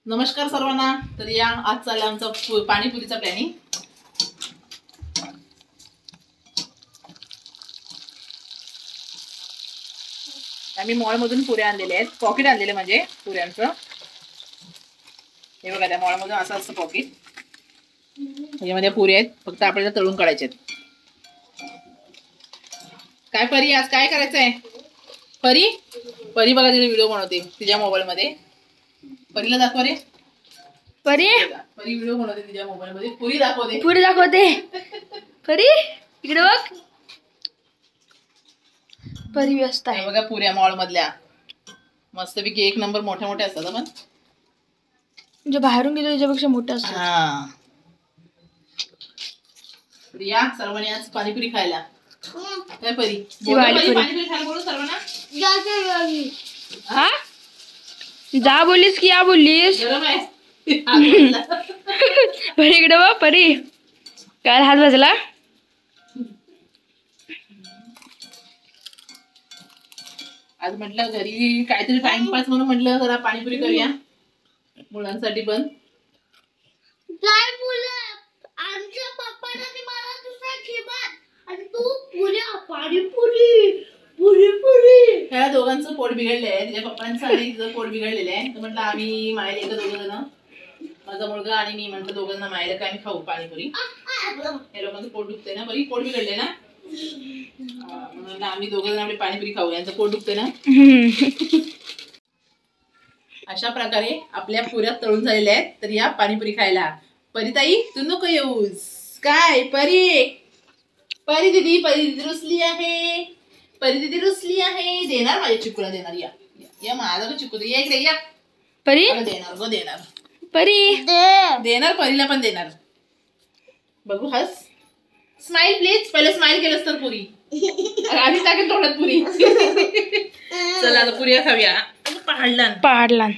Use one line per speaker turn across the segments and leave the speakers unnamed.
नमस्कार सर्वांना। तर या आज चालला आमचा पाणीपुरीचा प्लॅनिंग। आम्ही मॉल मधून पुऱ्या आणलेल्या आहेत, पॉकेट आणलेले म्हणजे पुऱ्यांचं। हे बघा त्या मॉल मधून असं असतं पॉकेट, यामध्ये पुऱ्या आहेत, फक्त आपल्याला तळून काढायचे आहेत। काय परी आज काय करायचंय? परी परी बघा तिथे व्हिडिओ बनवते तिच्या मोबाईल मध्ये। परीला दाखव रे। परी व्हिडिओ बनवते तिच्या मोबाईल मध्ये। पुरी दाखवते,
पुरी दाखवते। परी इकडे बघ, परी व्यस्त आहे।
बघा पुऱ्या मॉल मधल्या मस्तपैकी एक नंबर मोठ्या मोठ्या असतात पण
म्हणजे बाहेरून घेतो त्याच्यापेक्षा मोठ्या असतात।
हा या सर्वांनी आज पाणीपुरी खायला। काय परी पाणीपुरी खायला बोलू सर्वांना।
हा जा बोललीस की या बोललीस?
गरम आहे।
परी इकडे बघ, परी काय हात भाजला?
आज म्हटलं घरी काहीतरी टाइमपास म्हणून म्हटलं जरा पाणीपुरी करूया मुलांसाठी पण।
काय मुलं आमच्या पप्पांना मला दुसरा खेळात आणि तू पुऱ्या पाणीपुरी पुरी पुरी।
ह्या दोघांचं पोट बिघडलंय, तिच्या पप्पांचं आणि तिचं पोट बिघडलेलं आहे। तर म्हटलं आम्ही मायला एक दोघं जण, माझा मुलगा आणि मी म्हटलं दोघं जण मायला काय आम्ही खाऊ पाणीपुरी। हे लोकांचं पोट दुखतंय ना, बरी पोट बिघडले ना, म्हणून आम्ही दोघं जण आपली पाणीपुरी खाऊ, यांचं पोट दुखतंय ना। अशा प्रकारे आपल्या पुऱ्या तळून झालेल्या आहेत। तर या पाणीपुरी खायला। परीताई तू नको येऊस काय? परी दीदी रुसली आहे, परी दीदी रुसली आहे। देणार माझ्या चिकूला देणार। या माझा का चिकू या इकडे या।
परी
देणार गो देणार,
परी
देणार, परीला पण देणार। बघू हस, स्माइल प्लीज। पहिले स्माइल केलंस तर पुरी आधी टाकेल तोंडात पुरी। चला आता पुऱ्या खाऊया।
पाडला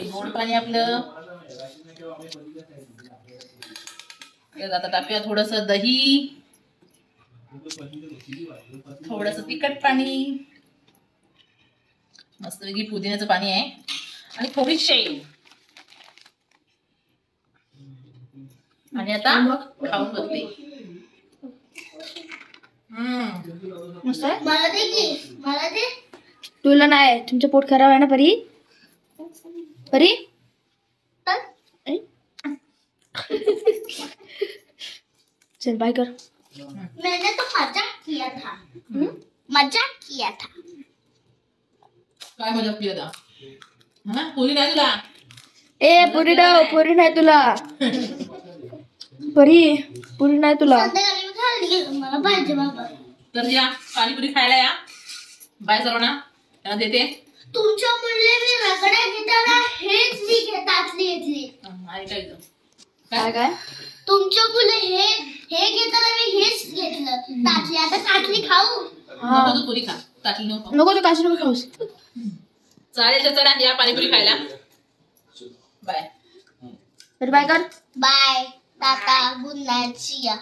गोड पाणी आपलं। आता टाकूया थोडस दही, थोडस तिखट पाणी, मस्तपैकी पुदिन्याचं पाणी आहे आणि थोडी शेव। आणि आता खाऊन बघते।
मस्त आहे।
मला दे की, मला दे।
तुला नाही, तुमचं पोट खराब आहे ना परी? परी चल बाय कर।
मैंने तो मजाक किया था, मजाक किया था।
काय मजाक किया था? हा पुरी नाही तुला?
ए पुरी डाव, पुरी नाही तुला। परी पुरी नाही तुला।
संध्याकाळी मी खाल्ली, मला पाहिजे बाबा।
तर या पाणीपुरी खायला या। बाय सर्वांना, त्यांना देते।
तुमच्या मुले मी रगडा घेताना हेच मी घेतातली घेतली।
काय
काय
तुमच्या मुले हे घेताना मी हेच घेतलं ताटली। आता ताटली खाऊ?
नको तू पुरी खा, ताटली नको।
नको तू काशी नको खाऊस।
चालेल तर चला या पाणीपुरी खायला। बाय
तर बाय कर।
Bye tata good night, see या।